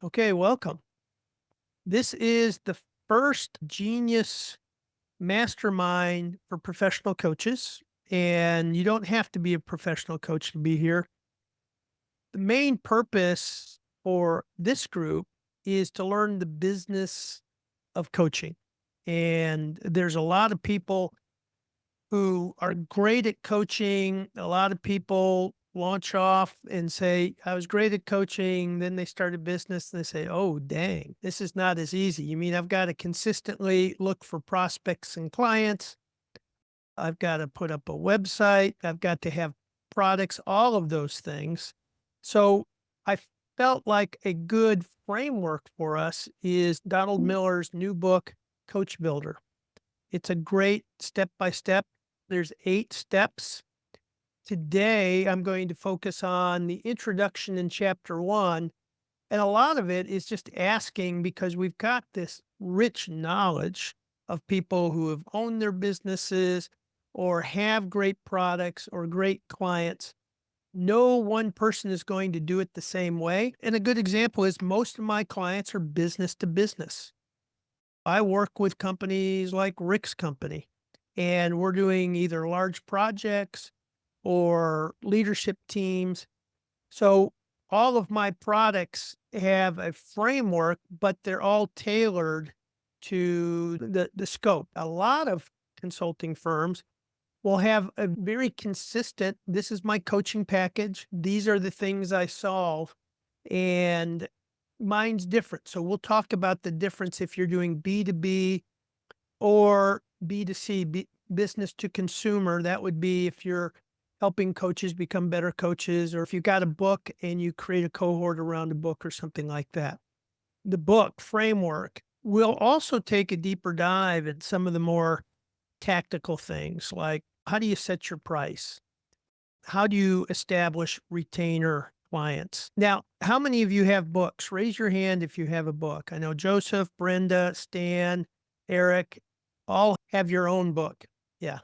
Okay, welcome. This is the first Genius Mastermind for professional coaches, and you don't have to be a professional coach to be here. The main purpose for this group is to learn the business of coaching. And there's a lot of people who are great at coaching. A lot of people launch off and say, I was great at coaching. Then they start a business and they say, oh, dang, this is not as easy. You mean I've got to consistently look for prospects and clients? I've got to put up a website. I've got to have products, all of those things. So I felt like a good framework for us is Donald Miller's new book, Coach Builder. It's a great step by step. There's 8 steps. Today, I'm going to focus on the introduction in chapter 1. And a lot of it is just asking because we've got this rich knowledge of people who have owned their businesses or have great products or great clients. No one person is going to do it the same way. And a good example is most of my clients are business to business. I work with companies like Rick's company, and we're doing either large projects or leadership teams. So all of my products have a framework, but they're all tailored to the scope. A lot of consulting firms will have a very consistent, this is my coaching package. These are the things I solve. And mine's different. So we'll talk about the difference if you're doing B2B or B2C, business to consumer. That would be if you're helping coaches become better coaches, or if you got a book and you create a cohort around a book or something like that. The book framework will also take a deeper dive in some of the more tactical things like how do you set your price? How do you establish retainer clients? Now, how many of you have books? Raise your hand if you have a book. I know Joseph, Brenda, Stan, Eric, all have your own book. Yeah.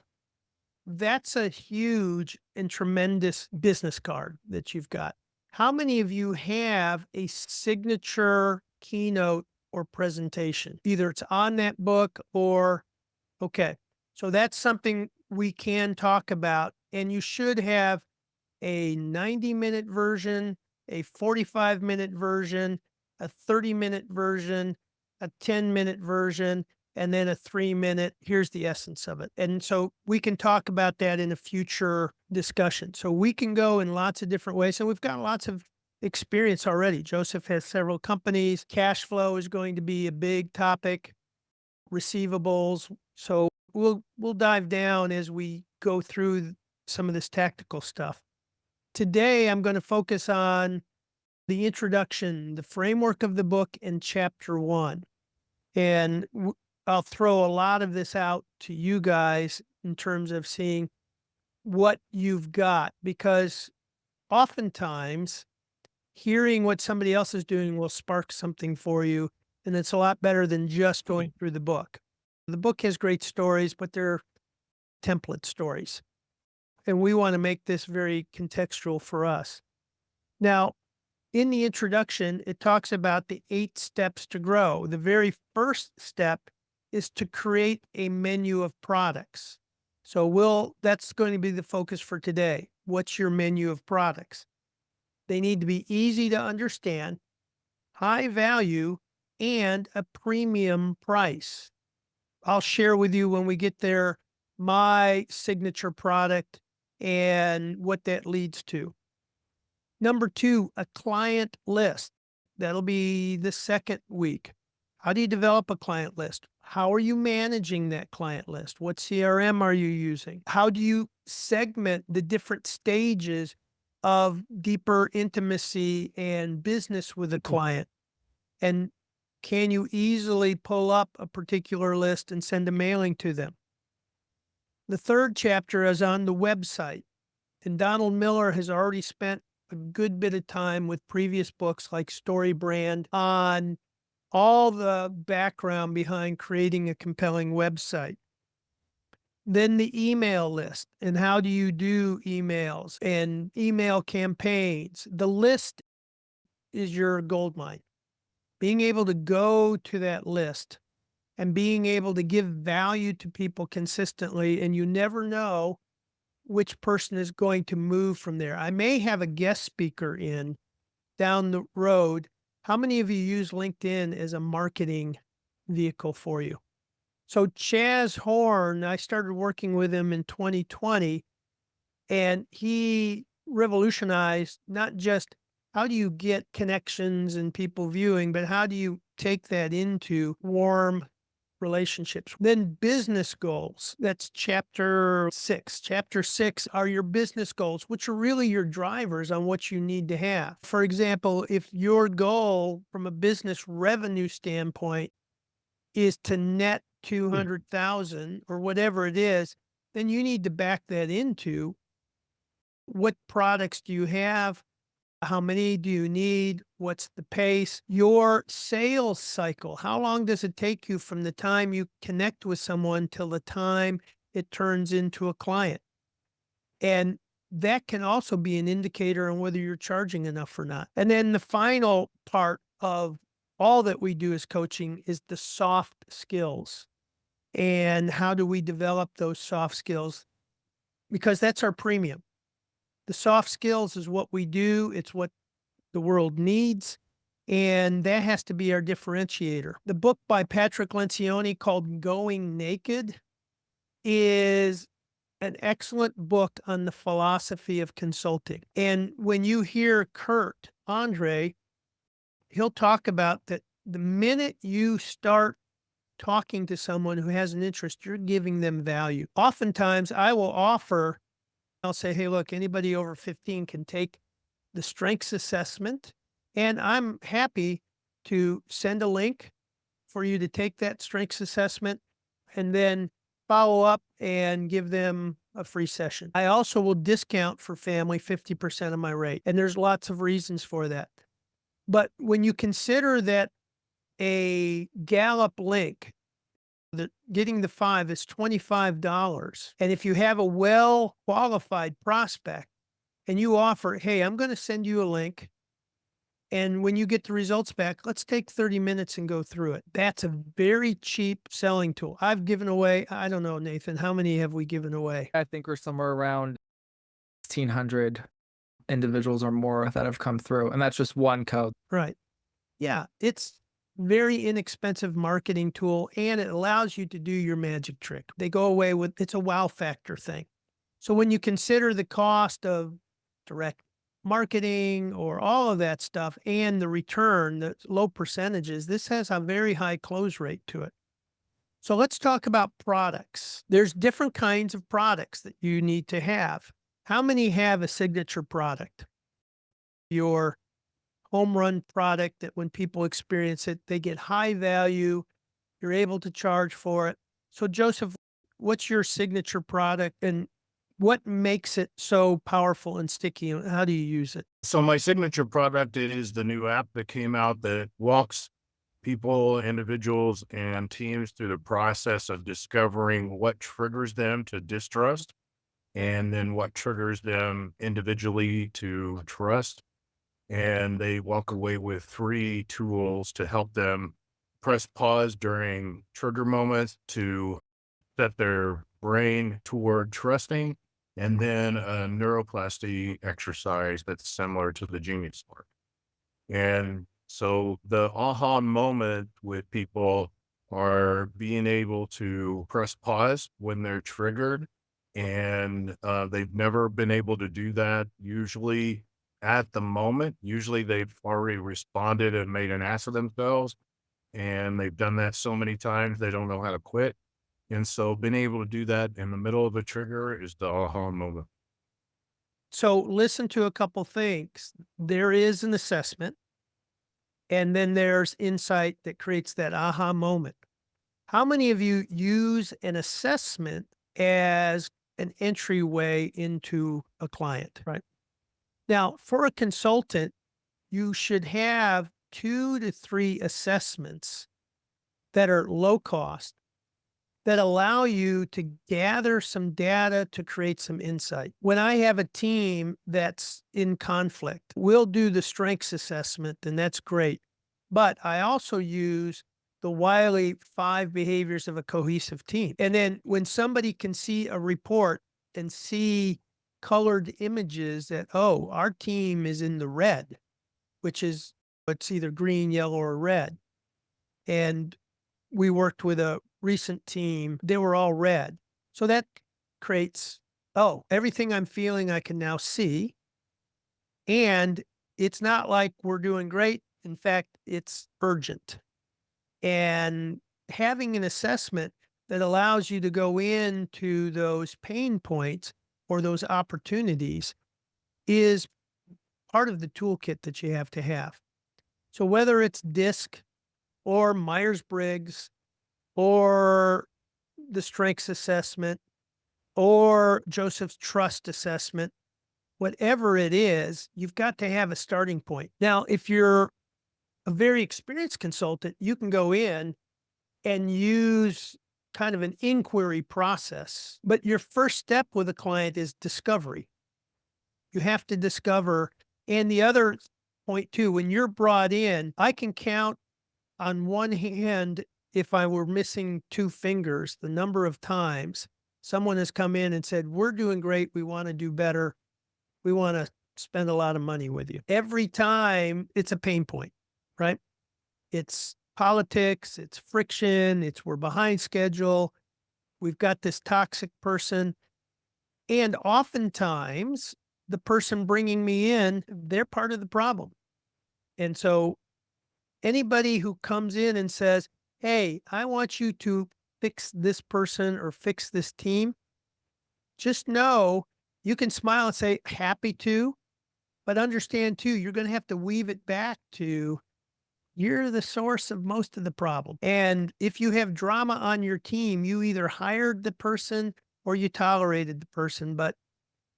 That's a huge and tremendous business card that you've got. How many of you have a signature keynote or presentation? Either it's on that book or, okay. So that's something we can talk about. And you should have a 90-minute version, a 45-minute version, a 30-minute version, a 10-minute version, and then a 3-minute. Here's the essence of it. And so we can talk about that in a future discussion. So we can go in lots of different ways. And we've got lots of experience already. Joseph has several companies. Cash flow is going to be a big topic, receivables. So we'll dive down as we go through some of this tactical stuff. Today, I'm going to focus on the introduction, the framework of the book in chapter 1. And I'll throw a lot of this out to you guys in terms of seeing what you've got, because oftentimes hearing what somebody else is doing will spark something for you. And it's a lot better than just going through the book. The book has great stories, but they're template stories. And we want to make this very contextual for us. Now, in the introduction, it talks about the 8 steps to grow. The very first step is to create a menu of products. So that's going to be the focus for today. What's your menu of products? They need to be easy to understand, high value, and a premium price. I'll share with you when we get there my signature product and what that leads to. Number 2, a client list. That'll be the second week. How do you develop a client list? How are you managing that client list? What CRM are you using? How do you segment the different stages of deeper intimacy and business with a client? And can you easily pull up a particular list and send a mailing to them? The third chapter is on the website. And Donald Miller has already spent a good bit of time with previous books like Story Brand on all the background behind creating a compelling website. Then the email list and how do you do emails and email campaigns. The list is your goldmine. being able to go to that list and being able to give value to people consistently, and you never know which person is going to move from there. I may have a guest speaker in down the road. How many of you use LinkedIn as a marketing vehicle for you? So Chaz Horn, I started working with him in 2020, and he revolutionized not just how do you get connections and people viewing, but how do you take that into warm relationships. Then business goals. That's chapter 6. Chapter 6 are your business goals, which are really your drivers on what you need to have. For example, if your goal from a business revenue standpoint is to net 200,000 or whatever it is, then you need to back that into what products do you have? How many do you need? What's the pace? Your sales cycle. How long does it take you from the time you connect with someone till the time it turns into a client? And that can also be an indicator on whether you're charging enough or not. And then the final part of all that we do as coaching is the soft skills. And how do we develop those soft skills? Because that's our premium. The soft skills is what we do. It's what the world needs, and that has to be our differentiator. The book by Patrick Lencioni called Going Naked is an excellent book on the philosophy of consulting. And when you hear Kurt Andre, he'll talk about that the minute you start talking to someone who has an interest, you're giving them value. Oftentimes I will offer, I'll say, hey, look, anybody over 15 can take the strengths assessment, and I'm happy to send a link for you to take that strengths assessment and then follow up and give them a free session. I also will discount for family 50% of my rate, and there's lots of reasons for that. But when you consider that a Gallup link, that getting the 5 is $25, and if you have a well-qualified prospect, and you offer, hey, I'm going to send you a link, and when you get the results back, let's take 30 minutes and go through it. That's a very cheap selling tool. I've given away, I don't know, Nathan, how many have we given away? I think we're somewhere around 1,600 individuals or more that have come through, and that's just one code. Right. Yeah, it's very inexpensive marketing tool, and it allows you to do your magic trick. They go away with, it's a wow factor thing. So when you consider the cost of direct marketing or all of that stuff and the return, the low percentages, this has a very high close rate to it. So let's talk about products. There's different kinds of products that you need to have. How many have a signature product? Your home run product that when people experience it, they get high value, you're able to charge for it. So Joseph, what's your signature product and what makes it so powerful and sticky, and how do you use it? So my signature product is the new app that came out that walks people, individuals, and teams through the process of discovering what triggers them to distrust and then what triggers them individually to trust. And they walk away with 3 tools to help them press pause during trigger moments to set their brain toward trusting, and then a neuroplasty exercise that's similar to the Genius Spark. And so the aha moment with people are being able to press pause when they're triggered. And they've never been able to do that usually at the moment. Usually they've already responded and made an ass of themselves. And they've done that so many times, they don't know how to quit. And so being able to do that in the middle of a trigger is the aha moment. So listen to a couple things. There is an assessment, and then there's insight that creates that aha moment. How many of you use an assessment as an entryway into a client? Right. Now, for a consultant, you should have 2 to 3 assessments that are low cost, that allow you to gather some data to create some insight. When I have a team that's in conflict, we'll do the strengths assessment, and that's great. But I also use the Wiley 5 behaviors of a cohesive team. And then when somebody can see a report and see colored images that, oh, our team is in the red, which is it's either green, yellow, or red. And we worked with a recent team, they were all red. So that creates, oh, everything I'm feeling I can now see. And it's not like we're doing great. In fact, it's urgent. And having an assessment that allows you to go into those pain points or those opportunities is part of the toolkit that you have to have. So whether it's DISC or Myers-Briggs or the strengths assessment or Joseph's trust assessment, whatever it is, you've got to have a starting point. Now, if you're a very experienced consultant, you can go in and use kind of an inquiry process. But your first step with a client is discovery. You have to discover. And the other point too, when you're brought in, I can count on one hand, if I were missing 2 fingers, the number of times someone has come in and said, we're doing great. We want to do better. We want to spend a lot of money with you. Every time it's a pain point, right? It's politics, it's friction, it's we're behind schedule. We've got this toxic person. And oftentimes the person bringing me in, they're part of the problem. And so anybody who comes in and says, hey, I want you to fix this person or fix this team, just know you can smile and say, happy to, but understand too, you're going to have to weave it back to you're the source of most of the problem. And if you have drama on your team, you either hired the person or you tolerated the person, but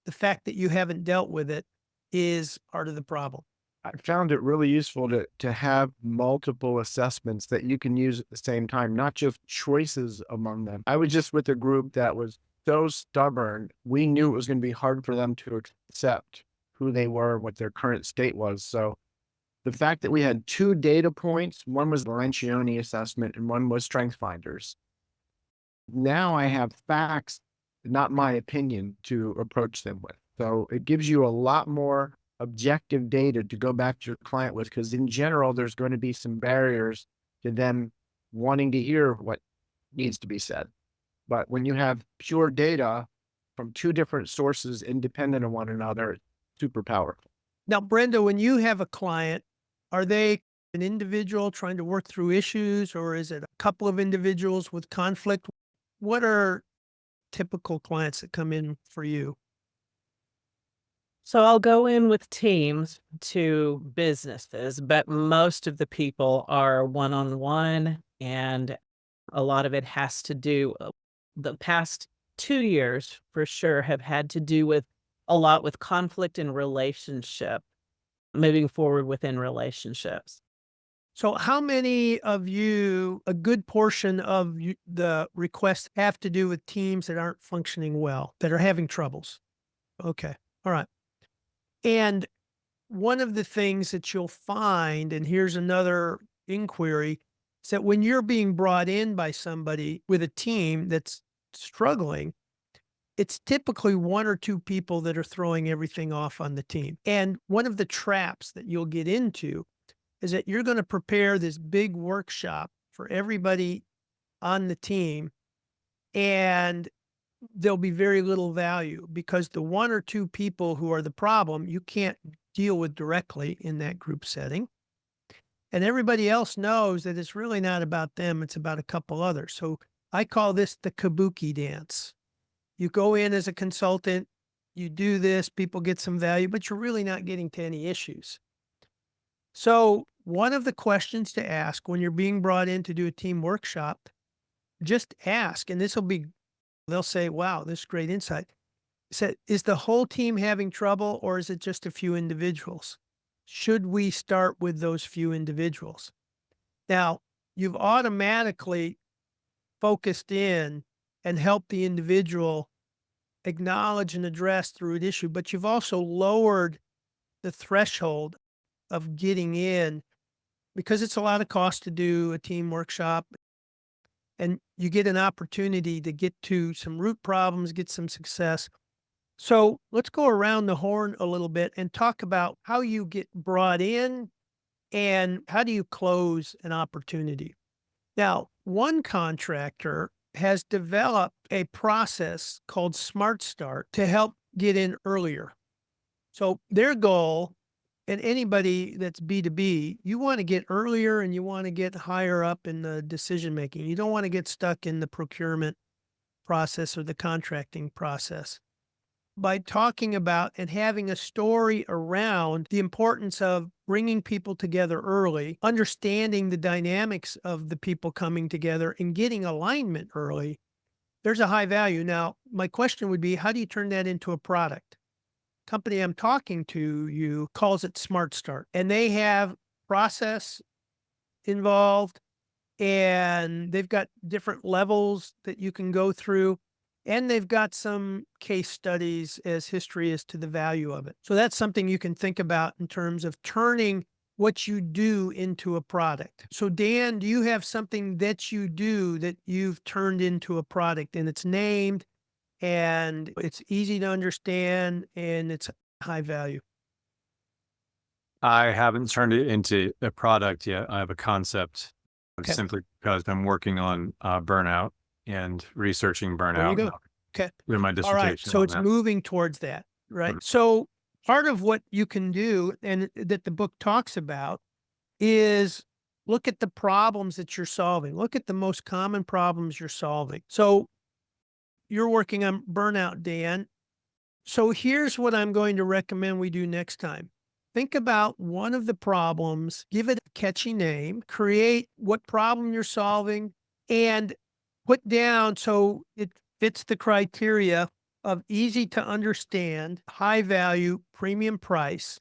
the fact that you haven't dealt with it is part of the problem. I found it really useful to have multiple assessments that you can use at the same time, not just choices among them. I was just with a group that was so stubborn. We knew it was going to be hard for them to accept who they were, what their current state was. So the fact that we had 2 data points, one was the Lencioni assessment and one was StrengthsFinders. Now I have facts, not my opinion, to approach them with. So it gives you a lot more objective data to go back to your client with, because in general, there's going to be some barriers to them wanting to hear what needs to be said. But when you have pure data from 2 different sources, independent of one another, it's super powerful. Now, Brenda, when you have a client, are they an individual trying to work through issues, or is it a couple of individuals with conflict? What are typical clients that come in for you? So I'll go in with teams to businesses, but most of the people are one-on-one, and a lot of it has to do, the past 2 years for sure have had to do with a lot with conflict in relationship, moving forward within relationships. So how many of you, a good portion of the requests have to do with teams that aren't functioning well, that are having troubles? Okay. All right. And one of the things that you'll find, and here's another inquiry, is that when you're being brought in by somebody with a team that's struggling, it's typically 1 or 2 people that are throwing everything off on the team. And one of the traps that you'll get into is that you're going to prepare this big workshop for everybody on the team, and there'll be very little value because the 1 or 2 people who are the problem, you can't deal with directly in that group setting. And everybody else knows that it's really not about them. It's about a couple others. So I call this the kabuki dance. You go in as a consultant, you do this, people get some value, but you're really not getting to any issues. So one of the questions to ask when you're being brought in to do a team workshop, just ask, and this will be, they'll say, wow, this is great insight. Said, is the whole team having trouble, or is it just a few individuals? Should we start with those few individuals? Now, you've automatically focused in and helped the individual acknowledge and address through an issue, but you've also lowered the threshold of getting in because it's a lot of cost to do a team workshop, and you get an opportunity to get to some root problems, get some success. So let's go around the horn a little bit and talk about how you get brought in and how do you close an opportunity. Now, one contractor has developed a process called Smart Start to help get in earlier. So their goal, and anybody that's B2B, you want to get earlier and you want to get higher up in the decision making. You don't want to get stuck in the procurement process or the contracting process. By talking about and having a story around the importance of bringing people together early, understanding the dynamics of the people coming together and getting alignment early, there's a high value. Now, my question would be, how do you turn that into a product? Company I'm talking to you calls it Smart Start, and they have process involved, and they've got different levels that you can go through. And they've got some case studies as history as to the value of it. So that's something you can think about in terms of turning what you do into a product. So Dan, do you have something that you do that you've turned into a product and it's named and it's easy to understand and it's high value? I haven't turned it into a product yet. I have a concept Okay. simply because I'm working on burnout and researching There you burnout go. Okay. with my All dissertation. right. So on it's that. moving towards that, right? Mhm. So part of what you can do and that the book talks about is look at the problems that you're solving. Look at the most common problems you're solving. So you're working on burnout, Dan. So here's what I'm going to recommend we do next time. Think about one of the problems, give it a catchy name, create what problem you're solving, and put down so it fits the criteria of easy to understand, high value, premium price.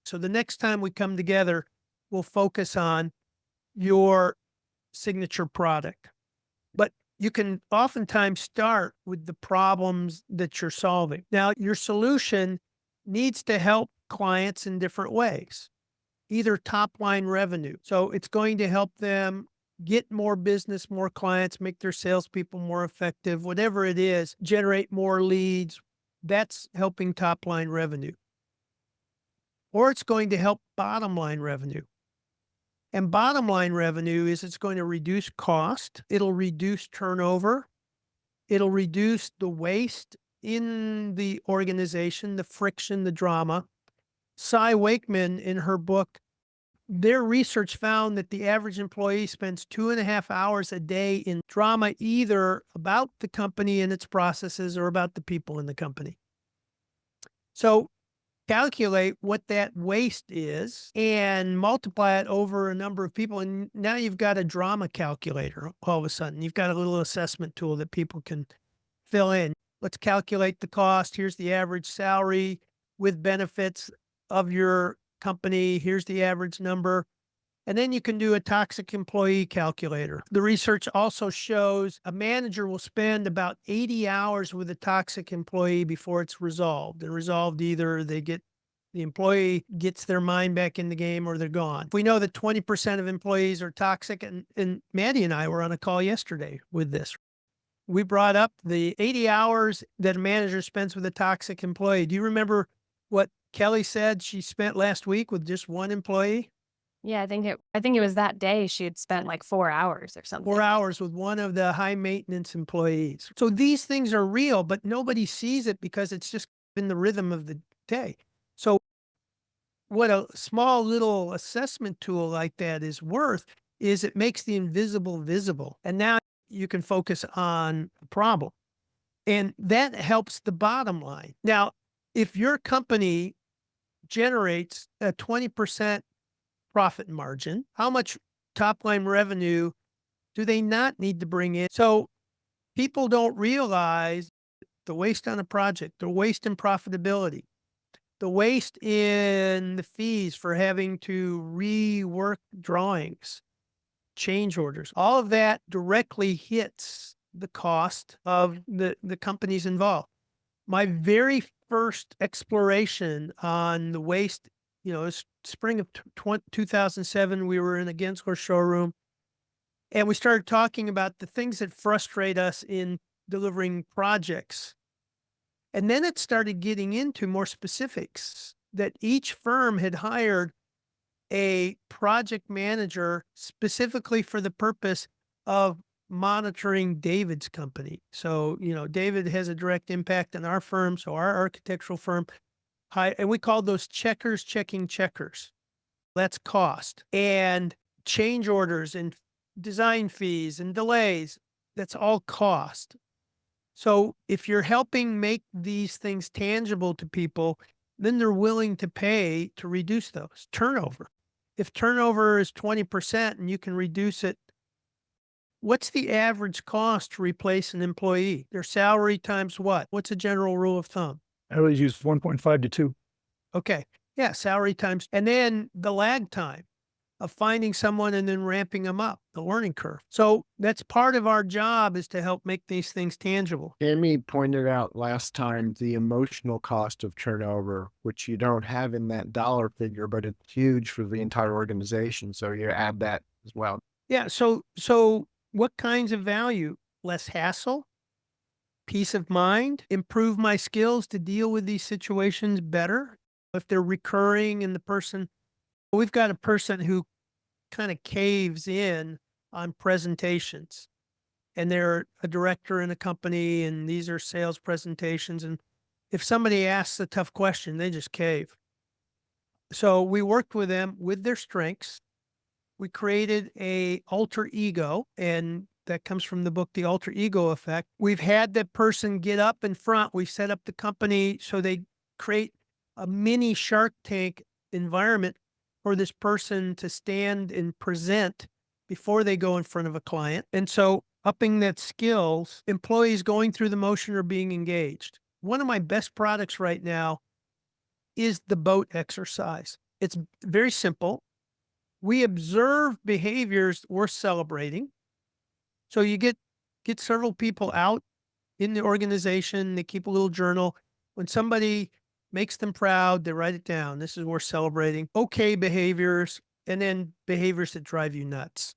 So the next time we come together, we'll focus on your signature product. But you can oftentimes start with the problems that you're solving. Now, your solution needs to help clients in different ways, either top line revenue. So it's going to help them get more business, more clients, make their salespeople more effective, whatever it is, generate more leads. That's helping top line revenue. Or it's going to help bottom line revenue. And bottom line revenue is it's going to reduce cost. It'll reduce turnover. It'll reduce the waste in the organization, the friction, the drama. Cy Wakeman, in her book, their research found that the average employee spends 2.5 hours a day in drama, either about the company and its processes or about the people in the company. So calculate what that waste is and multiply it over a number of people. And now you've got a drama calculator all of a sudden. You've got a little assessment tool that people can fill in. Let's calculate the cost. Here's the average salary with benefits of your company. Here's the average number. And then you can do a toxic employee calculator. The research also shows a manager will spend about 80 hours with a toxic employee before it's resolved. And resolved, either the employee gets their mind back in the game or they're gone. We know that 20% of employees are toxic, and Maddie and I were on a call yesterday with this. We brought up the 80 hours that a manager spends with a toxic employee. Do you remember what Kelly said she spent last week with just one employee? Yeah, I think it was that day she had spent like 4 hours or something. 4 hours with one of the high maintenance employees. So these things are real, but nobody sees it because it's just in the rhythm of the day. So what a small little assessment tool like that is worth is it makes the invisible visible. And now you can focus on the problem. And that helps the bottom line. Now, if your company generates a 20% profit margin, how much top line revenue do they not need to bring in? So people don't realize the waste on a project, the waste in profitability, the waste in the fees for having to rework drawings, change orders. All of that directly hits the cost of the companies involved. My very first exploration on the waste, is spring of 2007, we were in a Gensler showroom, and we started talking about the things that frustrate us in delivering projects. And then it started getting into more specifics that each firm had hired a project manager specifically for the purpose of monitoring David's company. So, David has a direct impact on our firm. So our architectural firm, and we call those checkers checking checkers. That's cost. And change orders and design fees and delays, that's all cost. So if you're helping make these things tangible to people, then they're willing to pay to reduce those. Turnover. If turnover is 20% and you can reduce it, what's the average cost to replace an employee? Their salary times what? What's a general rule of thumb? I always use 1.5 to 2. Okay. Yeah, salary times. And then the lag time of finding someone and then ramping them up, the learning curve. So that's part of our job, is to help make these things tangible. Amy pointed out last time the emotional cost of turnover, which you don't have in that dollar figure, but it's huge for the entire organization. So you add that as well. Yeah. So what kinds of value? Less hassle, peace of mind, improve my skills to deal with these situations better. If they're recurring and we've got a person who kind of caves in on presentations, and they're a director in a company, and these are sales presentations. And if somebody asks a tough question, they just cave. So we worked with them with their strengths. We created a alter ego, and that comes from the book, The Alter Ego Effect. We've had that person get up in front. We set up the company so they create a mini Shark Tank environment for this person to stand and present before they go in front of a client. And so upping that skills, employees going through the motion are being engaged. One of my best products right now is the boat exercise. It's very simple. We observe behaviors worth celebrating. So you get several people out in the organization. They keep a little journal. When somebody makes them proud, they write it down. This is worth celebrating. Okay behaviors, and then behaviors that drive you nuts.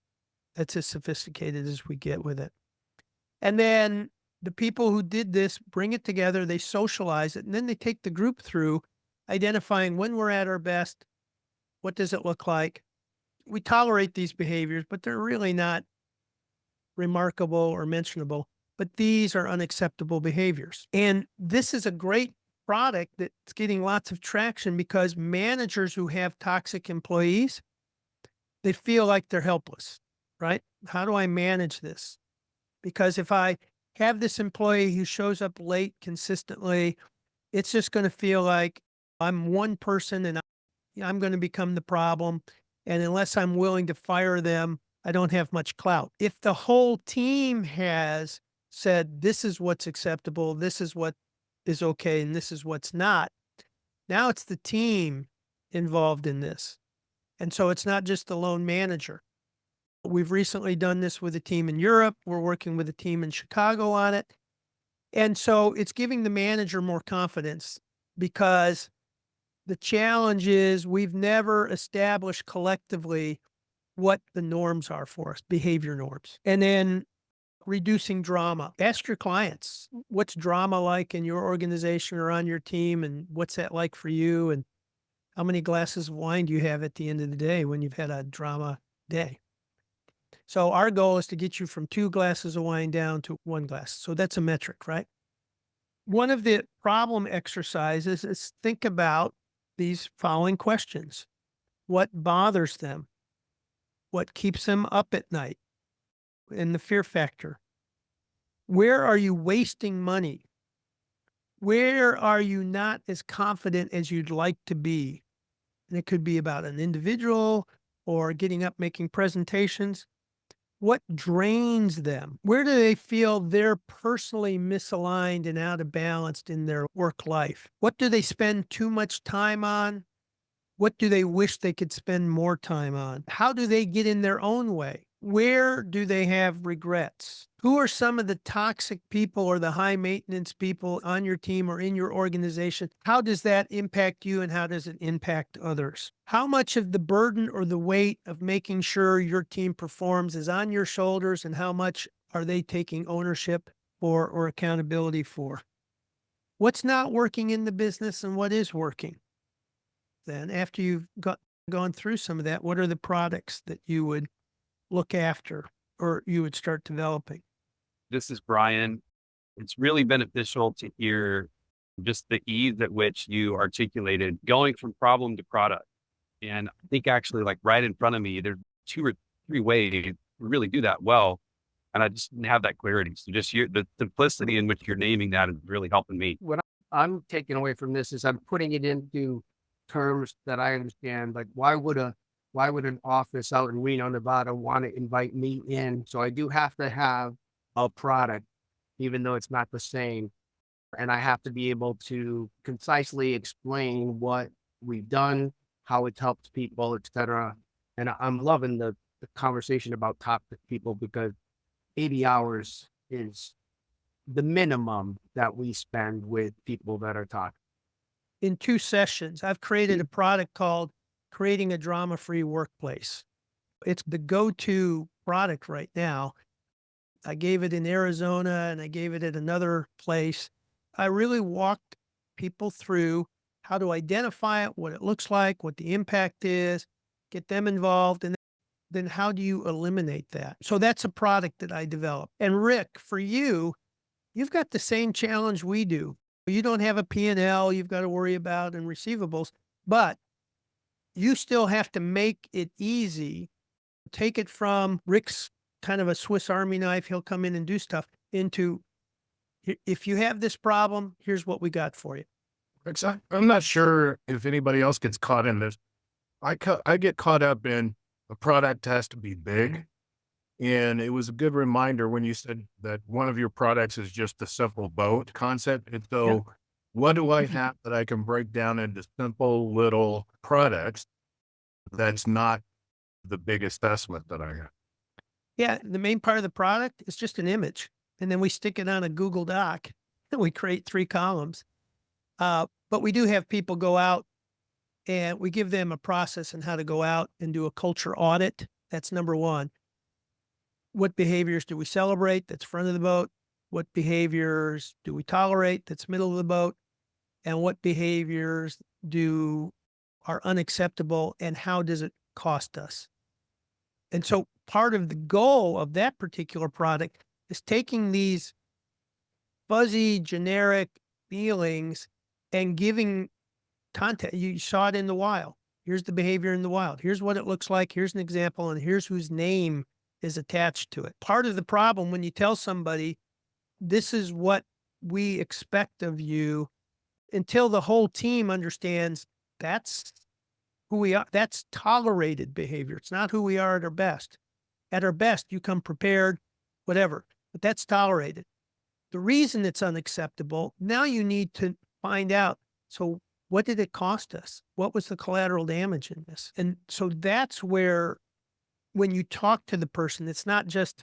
That's as sophisticated as we get with it. And then the people who did this bring it together, they socialize it, and then they take the group through identifying when we're at our best, what does it look like. We tolerate these behaviors, but they're really not remarkable or mentionable. But these are unacceptable behaviors. And this is a great product that's getting lots of traction because managers who have toxic employees, they feel like they're helpless, right? How do I manage this? Because if I have this employee who shows up late consistently, it's just going to feel like I'm one person and I'm going to become the problem. And unless I'm willing to fire them, I don't have much clout. If the whole team has said, this is what's acceptable, this is what is okay, and this is what's not, now it's the team involved in this. And so it's not just the lone manager. We've recently done this with a team in Europe. We're working with a team in Chicago on it. And so it's giving the manager more confidence, because the challenge is we've never established collectively what the norms are for us, behavior norms. And then reducing drama. Ask your clients, what's drama like in your organization or on your team, and what's that like for you, and how many glasses of wine do you have at the end of the day when you've had a drama day? So our goal is to get you from 2 glasses of wine down to 1 glass. So that's a metric, right? One of the problem exercises is think about these following questions. What bothers them? What keeps them up at night? And the fear factor. Where are you wasting money? Where are you not as confident as you'd like to be? And it could be about an individual or getting up, making presentations. What drains them? Where do they feel they're personally misaligned and out of balance in their work life? What do they spend too much time on? What do they wish they could spend more time on? How do they get in their own way? Where do they have regrets? Who are some of the toxic people or the high maintenance people on your team or in your organization? How does that impact you and how does it impact others? How much of the burden or the weight of making sure your team performs is on your shoulders and how much are they taking ownership for or accountability for? What's not working in the business and what is working? Then after you've gone through some of that, what are the products that you would look after or you would start developing? This is Brian. It's really beneficial to hear just the ease at which you articulated going from problem to product. And I think actually like right in front of me, there's 2 or 3 ways to really do that well. And I just didn't have that clarity. So just the simplicity in which you're naming that is really helping me. What I'm taking away from this is I'm putting it into terms that I understand. Like why would an office out in Reno, Nevada want to invite me in? So I do have to have a product, even though it's not the same. And I have to be able to concisely explain what we've done, how it's helped people, etc. And I'm loving the conversation about toxic people because 80 hours is the minimum that we spend with people that are toxic. In 2 sessions, I've created a product called Creating a Drama-Free Workplace. It's the go-to product right now. I gave it in Arizona and I gave it at another place. I really walked people through how to identify it, what it looks like, what the impact is, get them involved, and then how do you eliminate that? So that's a product that I developed. And Rick, for you, you've got the same challenge we do. You don't have a P&L you've got to worry about and receivables, but you still have to make it easy. Take it from Rick's kind of a Swiss Army knife. He'll come in and do stuff into, if you have this problem, here's what we got for you. I'm not sure if anybody else gets caught in this. I get caught up in a product has to be big. And it was a good reminder when you said that one of your products is just a simple boat concept. And so what do I have that I can break down into simple little products that's not the biggest estimate that I have? Yeah, the main part of the product is just an image. And then we stick it on a Google Doc and we create 3 columns. But we do have people go out and we give them a process on how to go out and do a culture audit. That's number 1. What behaviors do we celebrate? That's front of the boat. What behaviors do we tolerate? That's middle of the boat. And what behaviors are unacceptable and how does it cost us? And so part of the goal of that particular product is taking these fuzzy, generic feelings and giving content. You saw it in the wild. Here's the behavior in the wild. Here's what it looks like. Here's an example. And here's whose name is attached to it. Part of the problem when you tell somebody, this is what we expect of you, until the whole team understands that's who we are, that's tolerated behavior. It's not who we are at our best. At our best, you come prepared, whatever, but that's tolerated. The reason it's unacceptable, now you need to find out, so what did it cost us? What was the collateral damage in this? And so that's where, when you talk to the person, it's not just,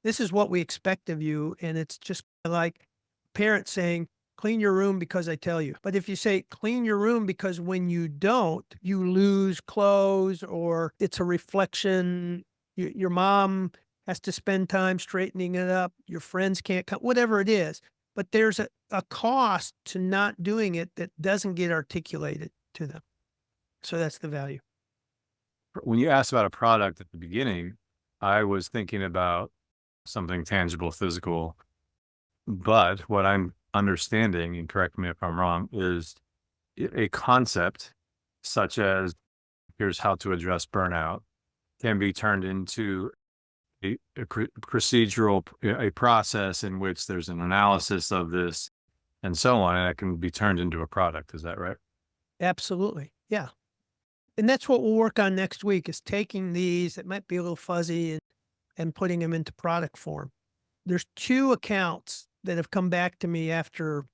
this is what we expect of you. And it's just like parents saying, clean your room because I tell you. But if you say, clean your room because when you don't, you lose clothes, or it's a reflection, your mom has to spend time straightening it up, your friends can't come, whatever it is. But there's a cost to not doing it that doesn't get articulated to them. So that's the value. When you asked about a product at the beginning, I was thinking about something tangible, physical. But what I'm understanding, and correct me if I'm wrong, is a concept such as here's how to address burnout can be turned into a procedural, a process in which there's an analysis of this and so on, and it can be turned into a product. Is that right? Absolutely. Yeah. And that's what we'll work on next week, is taking these that might be a little fuzzy and putting them into product form. There's 2 accounts that have come back to me after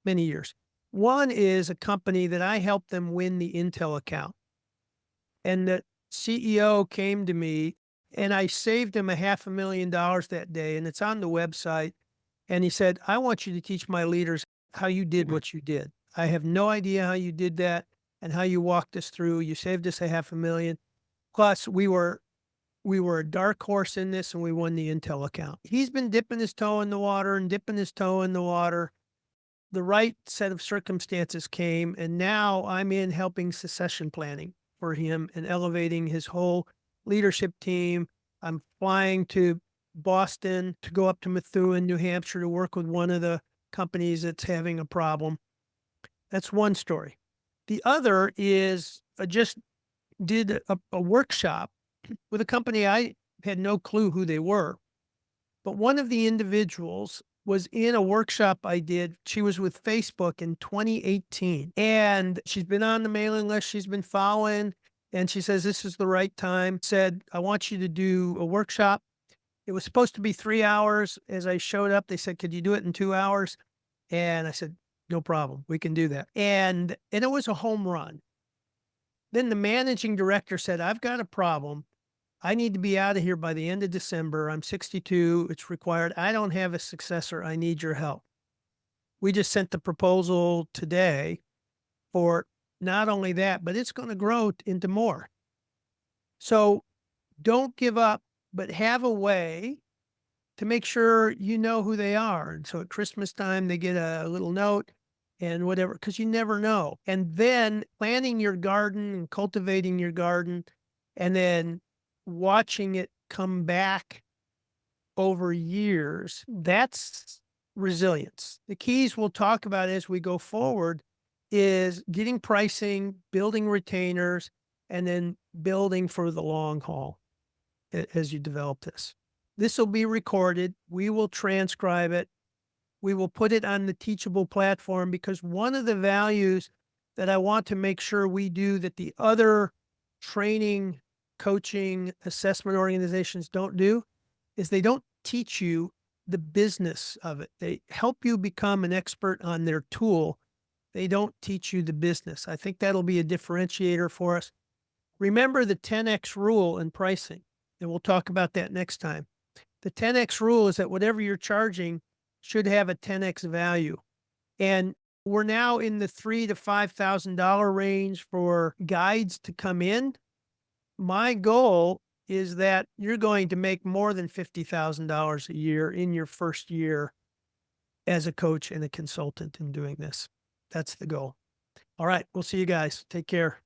many years. One is a company that I helped them win the Intel account. And the CEO came to me And I saved him $500,000 that day, and it's on the website. And he said, I want you to teach my leaders how you did what you did. I have no idea how you did that and how you walked us through. You saved us $500,000. Plus, we were a dark horse in this, and we won the Intel account. He's been dipping his toe in the water and dipping his toe in the water. The right set of circumstances came, and now I'm in helping succession planning for him and elevating his whole leadership team. I'm flying to Boston to go up to Methuen, New Hampshire to work with one of the companies that's having a problem. That's one story. The other is I just did a workshop with a company. I had no clue who they were, but one of the individuals was in a workshop I did. She was with Facebook in 2018, and she's been on the mailing list. She's been following, and she says, this is the right time. Said, I want you to do a workshop. It was supposed to be 3 hours. As I showed up, they said, could you do it in 2 hours? And I said, no problem. We can do that. And it was a home run. Then the managing director said, I've got a problem. I need to be out of here by the end of December. I'm 62. It's required. I don't have a successor. I need your help. We just sent the proposal today for not only that, but it's going to grow into more. So don't give up, but have a way to make sure you know who they are. And so at Christmas time, they get a little note and whatever, because you never know. And then planting your garden and cultivating your garden, and then watching it come back over years, that's resilience. The keys we'll talk about as we go forward is getting pricing, building retainers, and then building for the long haul as you develop this. This will be recorded. We will transcribe it. We will put it on the Teachable platform, because one of the values that I want to make sure we do that the other training, coaching, assessment organizations don't do is they don't teach you the business of it. They help you become an expert on their tool. They don't teach you the business. I think that'll be a differentiator for us. Remember the 10X rule in pricing, and we'll talk about that next time. The 10X rule is that whatever you're charging should have a 10X value. And we're now in the $3,000 to $5,000 range for guides to come in. My goal is that you're going to make more than $50,000 a year in your first year as a coach and a consultant in doing this. That's the goal. All right. We'll see you guys. Take care.